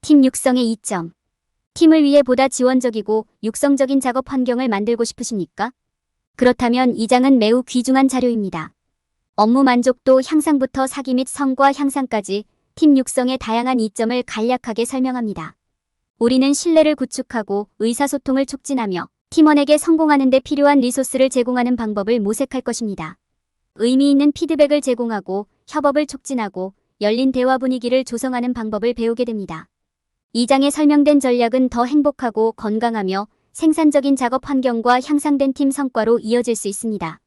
팀 육성의 이점. 팀을 위해 보다 지원적이고 육성적인 작업 환경을 만들고 싶으십니까? 그렇다면 이 장은 매우 귀중한 자료입니다. 업무 만족도 향상부터 사기 및 성과 향상까지 팀 육성의 다양한 이점을 간략하게 설명합니다. 우리는 신뢰를 구축하고 의사소통을 촉진하며 팀원에게 성공하는 데 필요한 리소스를 제공하는 방법을 모색할 것입니다. 의미 있는 피드백을 제공하고 협업을 촉진하고 열린 대화 분위기를 조성하는 방법을 배우게 됩니다. 이 장에 설명된 전략은 더 행복하고 건강하며 생산적인 작업 환경과 향상된 팀 성과로 이어질 수 있습니다.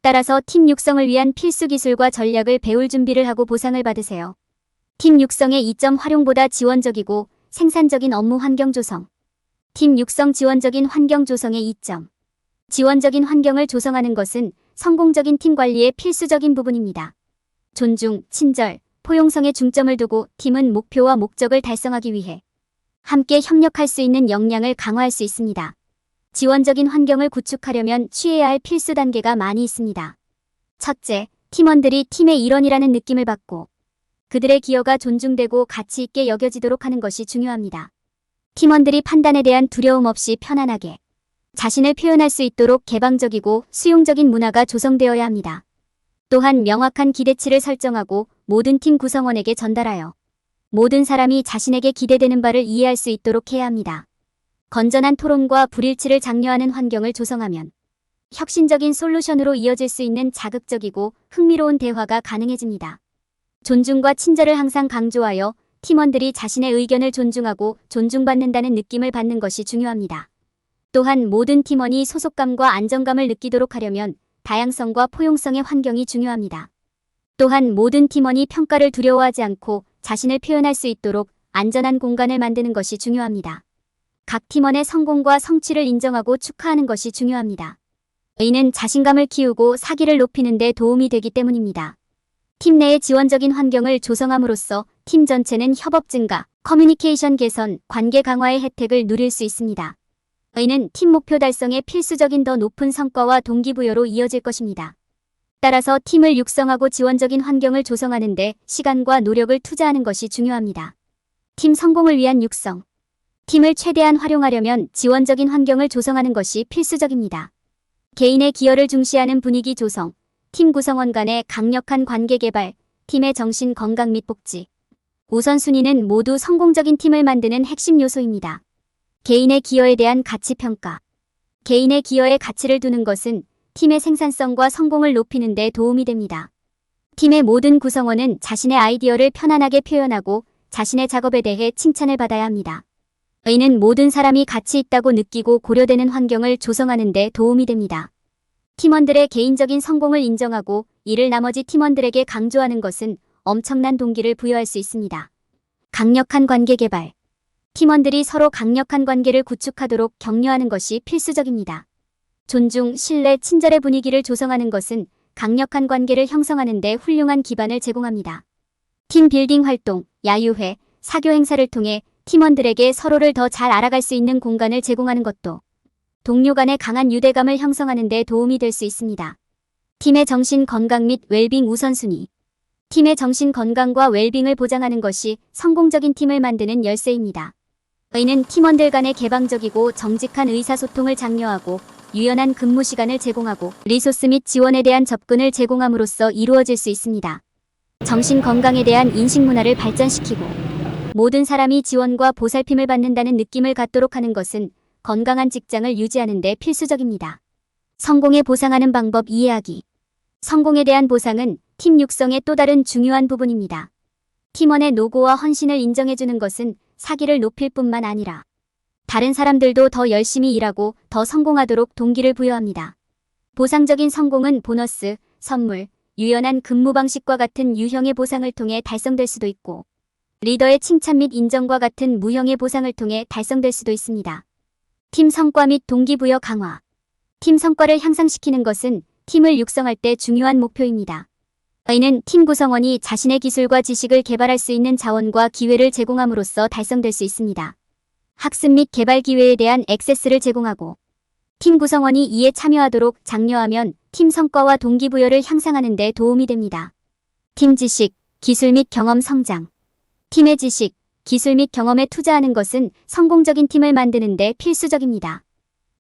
따라서 팀 육성을 위한 필수 기술과 전략을 배울 준비를 하고 보상을 받으세요. 팀 육성의 이점 활용보다 지원적이고 생산적인 업무 환경 조성. 팀 육성 지원적인 환경 조성의 이점. 지원적인 환경을 조성하는 것은 성공적인 팀 관리의 필수적인 부분입니다. 존중, 친절, 포용성에 중점을 두고 팀은 목표와 목적을 달성하기 위해 함께 협력할 수 있는 역량을 강화할 수 있습니다. 지원적인 환경을 구축하려면 취해야 할 필수 단계가 많이 있습니다. 첫째, 팀원들이 팀의 일원이라는 느낌을 받고 그들의 기여가 존중되고 가치 있게 여겨지도록 하는 것이 중요합니다. 팀원들이 판단에 대한 두려움 없이 편안하게 자신을 표현할 수 있도록 개방적이고 수용적인 문화가 조성되어야 합니다. 또한 명확한 기대치를 설정하고 모든 팀 구성원에게 전달하여 모든 사람이 자신에게 기대되는 바를 이해할 수 있도록 해야 합니다. 건전한 토론과 불일치를 장려하는 환경을 조성하면 혁신적인 솔루션으로 이어질 수 있는 자극적이고 흥미로운 대화가 가능해집니다. 존중과 친절을 항상 강조하여 팀원들이 자신의 의견을 존중하고 존중받는다는 느낌을 받는 것이 중요합니다. 또한 모든 팀원이 소속감과 안정감을 느끼도록 하려면 다양성과 포용성의 환경이 중요합니다. 또한 모든 팀원이 평가를 두려워하지 않고 자신을 표현할 수 있도록 안전한 공간을 만드는 것이 중요합니다. 각 팀원의 성공과 성취를 인정하고 축하하는 것이 중요합니다. 이는 자신감을 키우고 사기를 높이는 데 도움이 되기 때문입니다. 팀 내의 지원적인 환경을 조성함으로써 팀 전체는 협업 증가, 커뮤니케이션 개선, 관계 강화의 혜택을 누릴 수 있습니다. 이는 팀 목표 달성에 필수적인 더 높은 성과와 동기부여로 이어질 것입니다. 따라서 팀을 육성하고 지원적인 환경을 조성하는 데 시간과 노력을 투자하는 것이 중요합니다. 팀 성공을 위한 육성. 팀을 최대한 활용하려면 지원적인 환경을 조성하는 것이 필수적입니다. 개인의 기여를 중시하는 분위기 조성, 팀 구성원 간의 강력한 관계 개발, 팀의 정신 건강 및 복지. 우선순위는 모두 성공적인 팀을 만드는 핵심 요소입니다. 개인의 기여에 대한 가치 평가. 개인의 기여에 가치를 두는 것은 팀의 생산성과 성공을 높이는 데 도움이 됩니다. 팀의 모든 구성원은 자신의 아이디어를 편안하게 표현하고 자신의 작업에 대해 칭찬을 받아야 합니다. 이는 모든 사람이 가치 있다고 느끼고 고려되는 환경을 조성하는 데 도움이 됩니다. 팀원들의 개인적인 성공을 인정하고 이를 나머지 팀원들에게 강조하는 것은 엄청난 동기를 부여할 수 있습니다. 강력한 관계 개발. 팀원들이 서로 강력한 관계를 구축하도록 격려하는 것이 필수적입니다. 존중, 신뢰, 친절의 분위기를 조성하는 것은 강력한 관계를 형성하는 데 훌륭한 기반을 제공합니다. 팀 빌딩 활동, 야유회, 사교 행사를 통해 팀원들에게 서로를 더 잘 알아갈 수 있는 공간을 제공하는 것도 동료 간의 강한 유대감을 형성하는 데 도움이 될 수 있습니다. 팀의 정신 건강 및 웰빙 우선순위. 팀의 정신 건강과 웰빙을 보장하는 것이 성공적인 팀을 만드는 열쇠입니다. 이는 팀원들 간의 개방적이고 정직한 의사소통을 장려하고 유연한 근무 시간을 제공하고 리소스 및 지원에 대한 접근을 제공함으로써 이루어질 수 있습니다. 정신 건강에 대한 인식 문화를 발전시키고 모든 사람이 지원과 보살핌을 받는다는 느낌을 갖도록 하는 것은 건강한 직장을 유지하는 데 필수적입니다. 성공에 보상하는 방법 이해하기. 성공에 대한 보상은 팀 육성의 또 다른 중요한 부분입니다. 팀원의 노고와 헌신을 인정해주는 것은 사기를 높일 뿐만 아니라 다른 사람들도 더 열심히 일하고 더 성공하도록 동기를 부여합니다. 보상적인 성공은 보너스, 선물, 유연한 근무 방식과 같은 유형의 보상을 통해 달성될 수도 있고 리더의 칭찬 및 인정과 같은 무형의 보상을 통해 달성될 수도 있습니다. 팀 성과 및 동기부여 강화. 팀 성과를 향상시키는 것은 팀을 육성할 때 중요한 목표입니다. 이는 팀 구성원이 자신의 기술과 지식을 개발할 수 있는 자원과 기회를 제공함으로써 달성될 수 있습니다. 학습 및 개발 기회에 대한 액세스를 제공하고 팀 구성원이 이에 참여하도록 장려하면 팀 성과와 동기부여를 향상하는 데 도움이 됩니다. 팀 지식, 기술 및 경험 성장. 팀의 지식, 기술 및 경험에 투자하는 것은 성공적인 팀을 만드는 데 필수적입니다.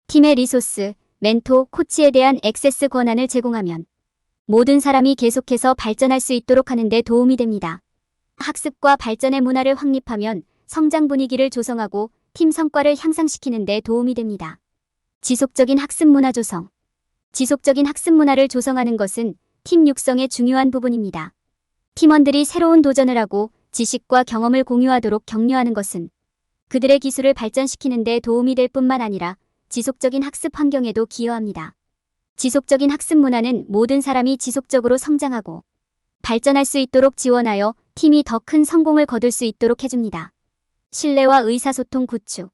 팀의 리소스, 멘토, 코치에 대한 액세스 권한을 제공하면 모든 사람이 계속해서 발전할 수 있도록 하는 데 도움이 됩니다. 학습과 발전의 문화를 확립하면 성장 분위기를 조성하고 팀 성과를 향상시키는 데 도움이 됩니다. 지속적인 학습 문화 조성. 지속적인 학습 문화를 조성하는 것은 팀 육성의 중요한 부분입니다. 팀원들이 새로운 도전을 하고 지식과 경험을 공유하도록 격려하는 것은 그들의 기술을 발전시키는 데 도움이 될 뿐만 아니라 지속적인 학습 환경에도 기여합니다. 지속적인 학습 문화는 모든 사람이 지속적으로 성장하고 발전할 수 있도록 지원하여 팀이 더 큰 성공을 거둘 수 있도록 해줍니다. 신뢰와 의사소통 구축.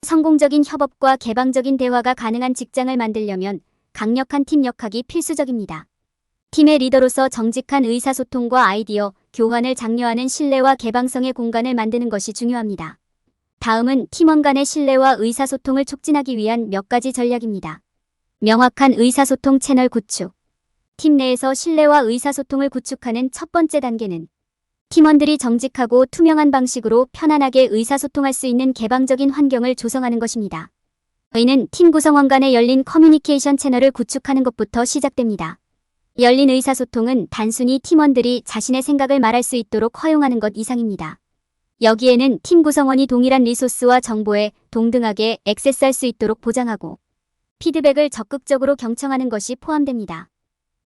성공적인 협업과 개방적인 대화가 가능한 직장을 만들려면 강력한 팀 역학이 필수적입니다. 팀의 리더로서 정직한 의사소통과 아이디어, 교환을 장려하는 신뢰와 개방성의 공간을 만드는 것이 중요합니다. 다음은 팀원 간의 신뢰와 의사소통을 촉진하기 위한 몇 가지 전략입니다. 명확한 의사소통 채널 구축. 팀 내에서 신뢰와 의사소통을 구축하는 첫 번째 단계는 팀원들이 정직하고 투명한 방식으로 편안하게 의사소통할 수 있는 개방적인 환경을 조성하는 것입니다. 이는 팀 구성원 간의 열린 커뮤니케이션 채널을 구축하는 것부터 시작됩니다. 열린 의사소통은 단순히 팀원들이 자신의 생각을 말할 수 있도록 허용하는 것 이상입니다. 여기에는 팀 구성원이 동일한 리소스와 정보에 동등하게 액세스할 수 있도록 보장하고 피드백을 적극적으로 경청하는 것이 포함됩니다.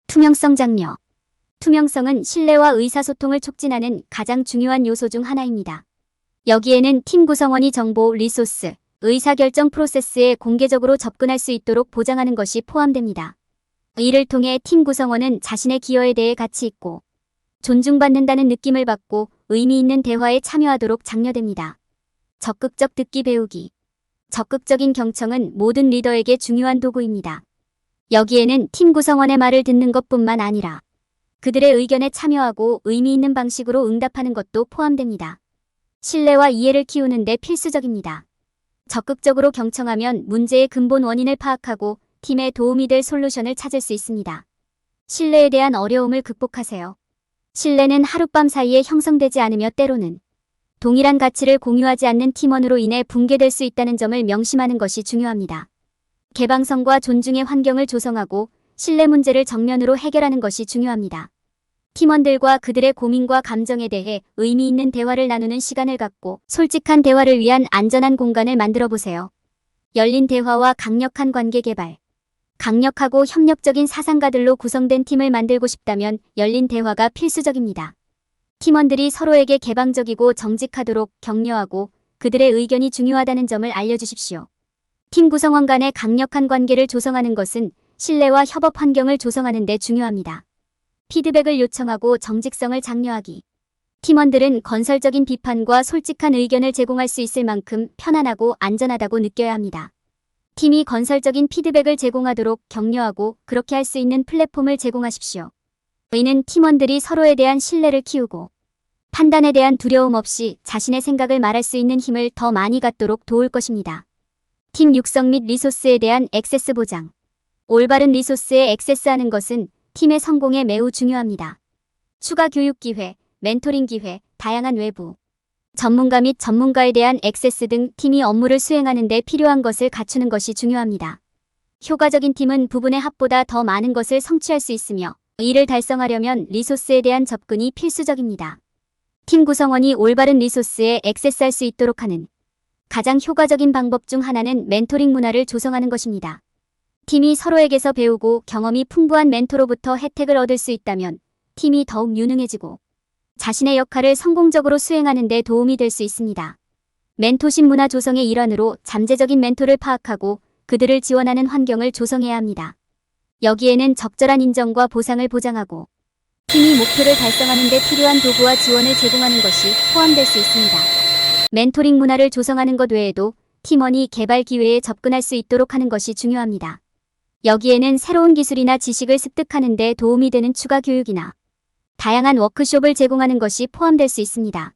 투명성 장려. 투명성은 신뢰와 의사소통을 촉진하는 가장 중요한 요소 중 하나입니다. 여기에는 팀 구성원이 정보, 리소스, 의사결정 프로세스에 공개적으로 접근할 수 있도록 보장하는 것이 포함됩니다. 이를 통해 팀 구성원은 자신의 기여에 대해 가치 있고 존중받는다는 느낌을 받고 의미 있는 대화에 참여하도록 장려됩니다. 적극적 듣기 배우기. 적극적인 경청은 모든 리더에게 중요한 도구입니다. 여기에는 팀 구성원의 말을 듣는 것뿐만 아니라 그들의 의견에 참여하고 의미 있는 방식으로 응답하는 것도 포함됩니다. 신뢰와 이해를 키우는 데 필수적입니다. 적극적으로 경청하면 문제의 근본 원인을 파악하고 팀에 도움이 될 솔루션을 찾을 수 있습니다. 신뢰에 대한 어려움을 극복하세요. 신뢰는 하룻밤 사이에 형성되지 않으며 때로는 동일한 가치를 공유하지 않는 팀원으로 인해 붕괴될 수 있다는 점을 명심하는 것이 중요합니다. 개방성과 존중의 환경을 조성하고 신뢰 문제를 정면으로 해결하는 것이 중요합니다. 팀원들과 그들의 고민과 감정에 대해 의미 있는 대화를 나누는 시간을 갖고 솔직한 대화를 위한 안전한 공간을 만들어 보세요. 열린 대화와 강력한 관계 개발. 강력하고 협력적인 사상가들로 구성된 팀을 만들고 싶다면 열린 대화가 필수적입니다. 팀원들이 서로에게 개방적이고 정직하도록 격려하고 그들의 의견이 중요하다는 점을 알려주십시오. 팀 구성원 간의 강력한 관계를 조성하는 것은 신뢰와 협업 환경을 조성하는 데 중요합니다. 피드백을 요청하고 정직성을 장려하기. 팀원들은 건설적인 비판과 솔직한 의견을 제공할 수 있을 만큼 편안하고 안전하다고 느껴야 합니다. 팀이 건설적인 피드백을 제공하도록 격려하고 그렇게 할 수 있는 플랫폼을 제공하십시오. 이는 팀원들이 서로에 대한 신뢰를 키우고 판단에 대한 두려움 없이 자신의 생각을 말할 수 있는 힘을 더 많이 갖도록 도울 것입니다. 팀 육성 및 리소스에 대한 액세스 보장. 올바른 리소스에 액세스하는 것은 팀의 성공에 매우 중요합니다. 추가 교육 기회, 멘토링 기회, 다양한 외부 전문가 및 전문가에 대한 액세스 등 팀이 업무를 수행하는 데 필요한 것을 갖추는 것이 중요합니다. 효과적인 팀은 부분의 합보다 더 많은 것을 성취할 수 있으며 이를 달성하려면 리소스에 대한 접근이 필수적입니다. 팀 구성원이 올바른 리소스에 액세스할 수 있도록 하는 가장 효과적인 방법 중 하나는 멘토링 문화를 조성하는 것입니다. 팀이 서로에게서 배우고 경험이 풍부한 멘토로부터 혜택을 얻을 수 있다면 팀이 더욱 유능해지고 자신의 역할을 성공적으로 수행하는 데 도움이 될 수 있습니다. 멘토십 문화 조성의 일환으로 잠재적인 멘토를 파악하고 그들을 지원하는 환경을 조성해야 합니다. 여기에는 적절한 인정과 보상을 보장하고 팀이 목표를 달성하는 데 필요한 도구와 지원을 제공하는 것이 포함될 수 있습니다. 멘토링 문화를 조성하는 것 외에도 팀원이 개발 기회에 접근할 수 있도록 하는 것이 중요합니다. 여기에는 새로운 기술이나 지식을 습득하는 데 도움이 되는 추가 교육이나 다양한 워크숍을 제공하는 것이 포함될 수 있습니다.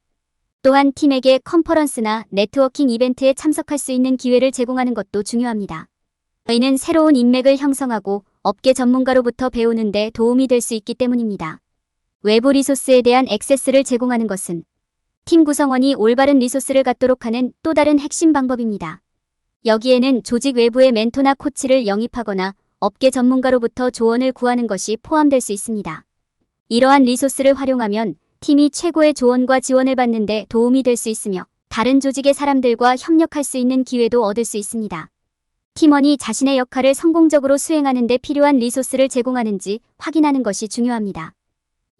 또한 팀에게 컨퍼런스나 네트워킹 이벤트에 참석할 수 있는 기회를 제공하는 것도 중요합니다. 이는 새로운 인맥을 형성하고 업계 전문가로부터 배우는 데 도움이 될 수 있기 때문입니다. 외부 리소스에 대한 액세스를 제공하는 것은 팀 구성원이 올바른 리소스를 갖도록 하는 또 다른 핵심 방법입니다. 여기에는 조직 외부의 멘토나 코치를 영입하거나 업계 전문가로부터 조언을 구하는 것이 포함될 수 있습니다. 이러한 리소스를 활용하면 팀이 최고의 조언과 지원을 받는 데 도움이 될 수 있으며 다른 조직의 사람들과 협력할 수 있는 기회도 얻을 수 있습니다. 팀원이 자신의 역할을 성공적으로 수행하는 데 필요한 리소스를 제공하는지 확인하는 것이 중요합니다.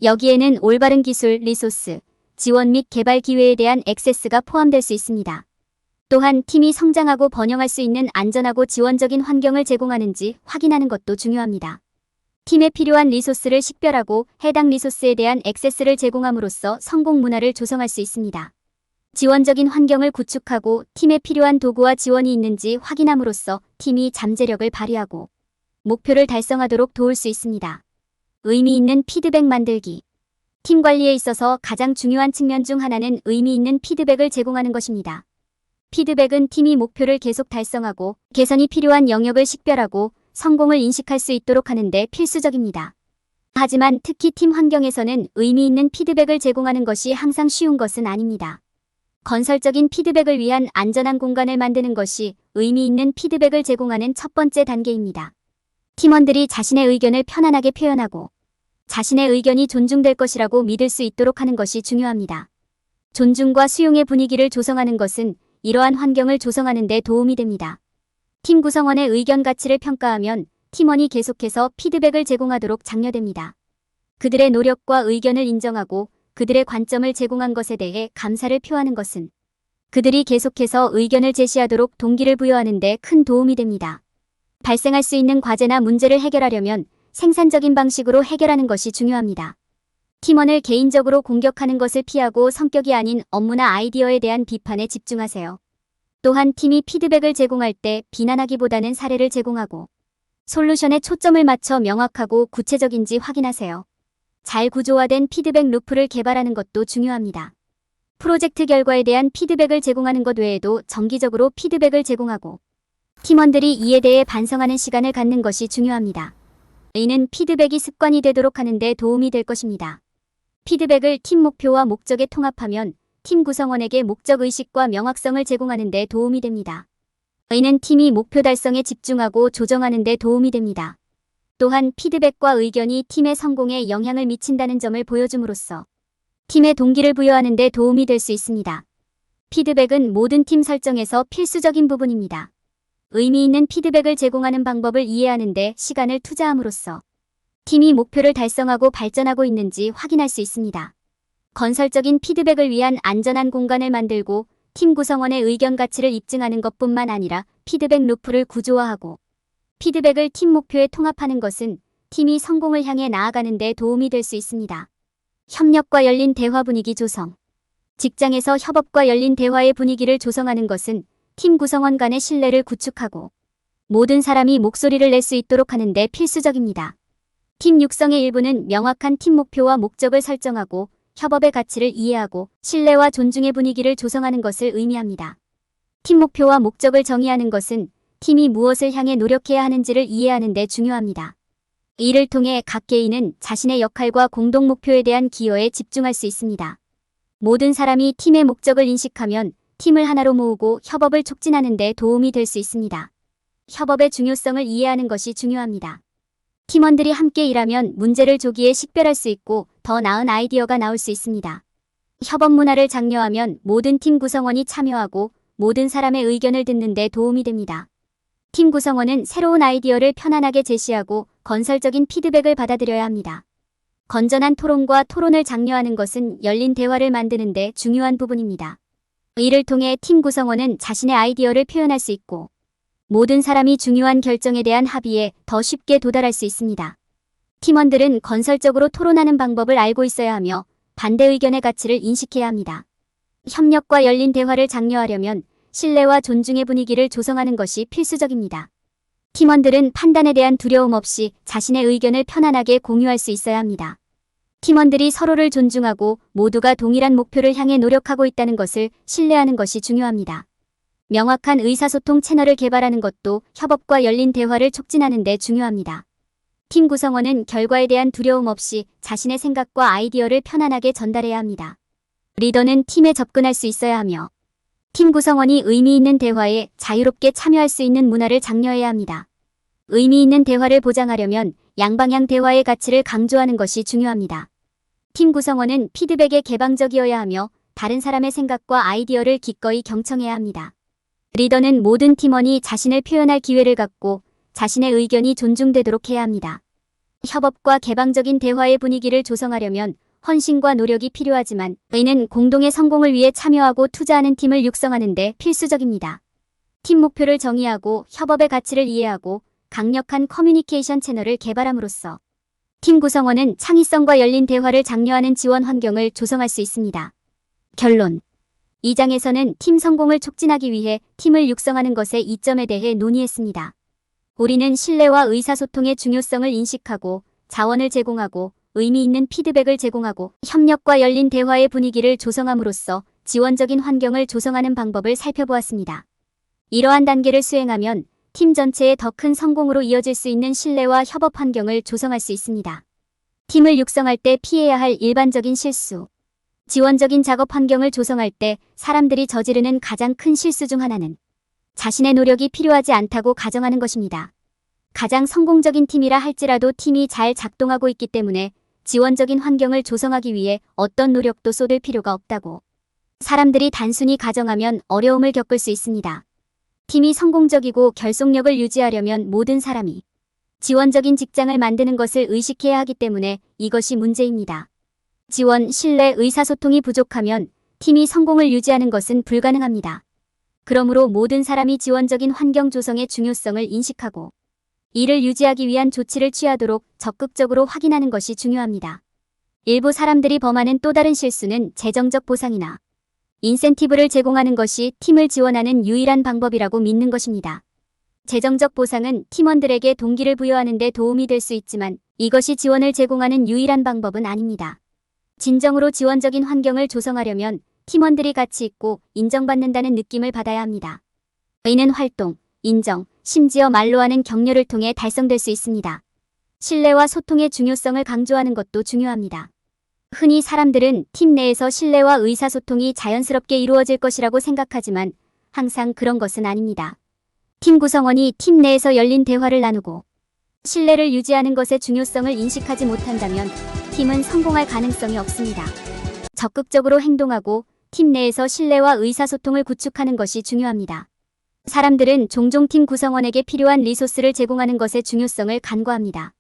여기에는 올바른 기술, 리소스, 지원 및 개발 기회에 대한 액세스가 포함될 수 있습니다. 또한 팀이 성장하고 번영할 수 있는 안전하고 지원적인 환경을 제공하는지 확인하는 것도 중요합니다. 팀에 필요한 리소스를 식별하고 해당 리소스에 대한 액세스를 제공함으로써 성공 문화를 조성할 수 있습니다. 지원적인 환경을 구축하고 팀에 필요한 도구와 지원이 있는지 확인함으로써 팀이 잠재력을 발휘하고 목표를 달성하도록 도울 수 있습니다. 의미 있는 피드백 만들기. 팀 관리에 있어서 가장 중요한 측면 중 하나는 의미 있는 피드백을 제공하는 것입니다. 피드백은 팀이 목표를 계속 달성하고 개선이 필요한 영역을 식별하고 성공을 인식할 수 있도록 하는 데 필수적입니다. 하지만 특히 팀 환경에서는 의미 있는 피드백을 제공하는 것이 항상 쉬운 것은 아닙니다. 건설적인 피드백을 위한 안전한 공간을 만드는 것이 의미 있는 피드백을 제공하는 첫 번째 단계입니다. 팀원들이 자신의 의견을 편안하게 표현하고 자신의 의견이 존중될 것이라고 믿을 수 있도록 하는 것이 중요합니다. 존중과 수용의 분위기를 조성하는 것은 이러한 환경을 조성하는 데 도움이 됩니다. 팀 구성원의 의견 가치를 평가하면 팀원이 계속해서 피드백을 제공하도록 장려됩니다. 그들의 노력과 의견을 인정하고 그들의 관점을 제공한 것에 대해 감사를 표하는 것은 그들이 계속해서 의견을 제시하도록 동기를 부여하는 데 큰 도움이 됩니다. 발생할 수 있는 과제나 문제를 해결하려면 생산적인 방식으로 해결하는 것이 중요합니다. 팀원을 개인적으로 공격하는 것을 피하고 성격이 아닌 업무나 아이디어에 대한 비판에 집중하세요. 또한 팀이 피드백을 제공할 때 비난하기보다는 사례를 제공하고 솔루션에 초점을 맞춰 명확하고 구체적인지 확인하세요. 잘 구조화된 피드백 루프를 개발하는 것도 중요합니다. 프로젝트 결과에 대한 피드백을 제공하는 것 외에도 정기적으로 피드백을 제공하고 팀원들이 이에 대해 반성하는 시간을 갖는 것이 중요합니다. 이는 피드백이 습관이 되도록 하는 데 도움이 될 것입니다. 피드백을 팀 목표와 목적에 통합하면 팀 구성원에게 목적의식과 명확성을 제공하는 데 도움이 됩니다. 이는 팀이 목표 달성에 집중하고 조정하는 데 도움이 됩니다. 또한 피드백과 의견이 팀의 성공에 영향을 미친다는 점을 보여줌으로써 팀의 동기를 부여하는 데 도움이 될 수 있습니다. 피드백은 모든 팀 설정에서 필수적인 부분입니다. 의미 있는 피드백을 제공하는 방법을 이해하는 데 시간을 투자함으로써 팀이 목표를 달성하고 발전하고 있는지 확인할 수 있습니다. 건설적인 피드백을 위한 안전한 공간을 만들고 팀 구성원의 의견 가치를 입증하는 것뿐만 아니라 피드백 루프를 구조화하고 피드백을 팀 목표에 통합하는 것은 팀이 성공을 향해 나아가는 데 도움이 될 수 있습니다. 협력과 열린 대화 분위기 조성. 직장에서 협업과 열린 대화의 분위기를 조성하는 것은 팀 구성원 간의 신뢰를 구축하고 모든 사람이 목소리를 낼 수 있도록 하는 데 필수적입니다. 팀 육성의 일부는 명확한 팀 목표와 목적을 설정하고 협업의 가치를 이해하고 신뢰와 존중의 분위기를 조성하는 것을 의미합니다. 팀 목표와 목적을 정의하는 것은 팀이 무엇을 향해 노력해야 하는지를 이해하는 데 중요합니다. 이를 통해 각 개인은 자신의 역할과 공동 목표에 대한 기여에 집중할 수 있습니다. 모든 사람이 팀의 목적을 인식하면 팀을 하나로 모으고 협업을 촉진하는 데 도움이 될 수 있습니다. 협업의 중요성을 이해하는 것이 중요합니다. 팀원들이 함께 일하면 문제를 조기에 식별할 수 있고 더 나은 아이디어가 나올 수 있습니다. 협업 문화를 장려하면 모든 팀 구성원이 참여하고 모든 사람의 의견을 듣는 데 도움이 됩니다. 팀 구성원은 새로운 아이디어를 편안하게 제시하고 건설적인 피드백을 받아들여야 합니다. 건전한 토론과 토론을 장려하는 것은 열린 대화를 만드는 데 중요한 부분입니다. 이를 통해 팀 구성원은 자신의 아이디어를 표현할 수 있고 모든 사람이 중요한 결정에 대한 합의에 더 쉽게 도달할 수 있습니다. 팀원들은 건설적으로 토론하는 방법을 알고 있어야 하며 반대 의견의 가치를 인식해야 합니다. 협력과 열린 대화를 장려하려면 신뢰와 존중의 분위기를 조성하는 것이 필수적입니다. 팀원들은 판단에 대한 두려움 없이 자신의 의견을 편안하게 공유할 수 있어야 합니다. 팀원들이 서로를 존중하고 모두가 동일한 목표를 향해 노력하고 있다는 것을 신뢰하는 것이 중요합니다. 명확한 의사소통 채널을 개발하는 것도 협업과 열린 대화를 촉진하는 데 중요합니다. 팀 구성원은 결과에 대한 두려움 없이 자신의 생각과 아이디어를 편안하게 전달해야 합니다. 리더는 팀에 접근할 수 있어야 하며 팀 구성원이 의미 있는 대화에 자유롭게 참여할 수 있는 문화를 장려해야 합니다. 의미 있는 대화를 보장하려면 양방향 대화의 가치를 강조하는 것이 중요합니다. 팀 구성원은 피드백에 개방적이어야 하며 다른 사람의 생각과 아이디어를 기꺼이 경청해야 합니다. 리더는 모든 팀원이 자신을 표현할 기회를 갖고 자신의 의견이 존중되도록 해야 합니다. 협업과 개방적인 대화의 분위기를 조성하려면 헌신과 노력이 필요하지만 이는 공동의 성공을 위해 참여하고 투자하는 팀을 육성하는 데 필수적입니다. 팀 목표를 정의하고 협업의 가치를 이해하고 강력한 커뮤니케이션 채널을 개발함으로써 팀 구성원은 창의성과 열린 대화를 장려하는 지원 환경을 조성할 수 있습니다. 결론. 이 장에서는 팀 성공을 촉진하기 위해 팀을 육성하는 것의 이점에 대해 논의했습니다. 우리는 신뢰와 의사소통의 중요성을 인식하고 자원을 제공하고 의미 있는 피드백을 제공하고 협력과 열린 대화의 분위기를 조성함으로써 지원적인 환경을 조성하는 방법을 살펴보았습니다. 이러한 단계를 수행하면 팀 전체의 더 큰 성공으로 이어질 수 있는 신뢰와 협업 환경을 조성할 수 있습니다. 팀을 육성할 때 피해야 할 일반적인 실수. 지원적인 작업 환경을 조성할 때 사람들이 저지르는 가장 큰 실수 중 하나는 자신의 노력이 필요하지 않다고 가정하는 것입니다. 가장 성공적인 팀이라 할지라도 팀이 잘 작동하고 있기 때문에 지원적인 환경을 조성하기 위해 어떤 노력도 쏟을 필요가 없다고 사람들이 단순히 가정하면 어려움을 겪을 수 있습니다. 팀이 성공적이고 결속력을 유지하려면 모든 사람이 지원적인 직장을 만드는 것을 의식해야 하기 때문에 이것이 문제입니다. 지원, 신뢰, 의사소통이 부족하면 팀이 성공을 유지하는 것은 불가능합니다. 그러므로 모든 사람이 지원적인 환경 조성의 중요성을 인식하고 이를 유지하기 위한 조치를 취하도록 적극적으로 확인하는 것이 중요합니다. 일부 사람들이 범하는 또 다른 실수는 재정적 보상이나 인센티브를 제공하는 것이 팀을 지원하는 유일한 방법이라고 믿는 것입니다. 재정적 보상은 팀원들에게 동기를 부여하는 데 도움이 될 수 있지만 이것이 지원을 제공하는 유일한 방법은 아닙니다. 진정으로 지원적인 환경을 조성하려면 팀원들이 가치 있고 인정받는다는 느낌을 받아야 합니다. 이는 활동, 인정, 심지어 말로 하는 격려를 통해 달성될 수 있습니다. 신뢰와 소통의 중요성을 강조하는 것도 중요합니다. 흔히 사람들은 팀 내에서 신뢰와 의사소통이 자연스럽게 이루어질 것이라고 생각하지만 항상 그런 것은 아닙니다. 팀 구성원이 팀 내에서 열린 대화를 나누고 신뢰를 유지하는 것의 중요성을 인식하지 못한다면 팀은 성공할 가능성이 없습니다. 적극적으로 행동하고 팀 내에서 신뢰와 의사소통을 구축하는 것이 중요합니다. 사람들은 종종 팀 구성원에게 필요한 리소스를 제공하는 것의 중요성을 간과합니다.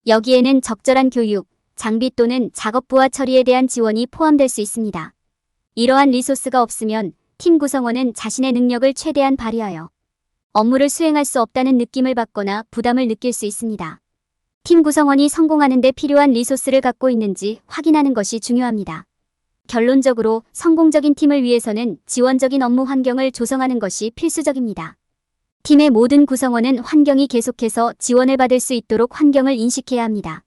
여기에는 적절한 교육, 장비 또는 작업부와 처리에 대한 지원이 포함될 수 있습니다. 이러한 리소스가 없으면 팀 구성원은 자신의 능력을 최대한 발휘하여 업무를 수행할 수 없다는 느낌을 받거나 부담을 느낄 수 있습니다. 팀 구성원이 성공하는 데 필요한 리소스를 갖고 있는지 확인하는 것이 중요합니다. 결론적으로 성공적인 팀을 위해서는 지원적인 업무 환경을 조성하는 것이 필수적입니다. 팀의 모든 구성원은 환경이 계속해서 지원을 받을 수 있도록 환경을 인식해야 합니다.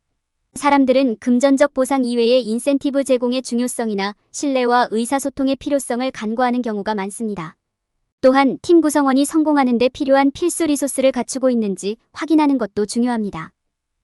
사람들은 금전적 보상 이외의 인센티브 제공의 중요성이나 신뢰와 의사소통의 필요성을 간과하는 경우가 많습니다. 또한 팀 구성원이 성공하는 데 필요한 필수 리소스를 갖추고 있는지 확인하는 것도 중요합니다.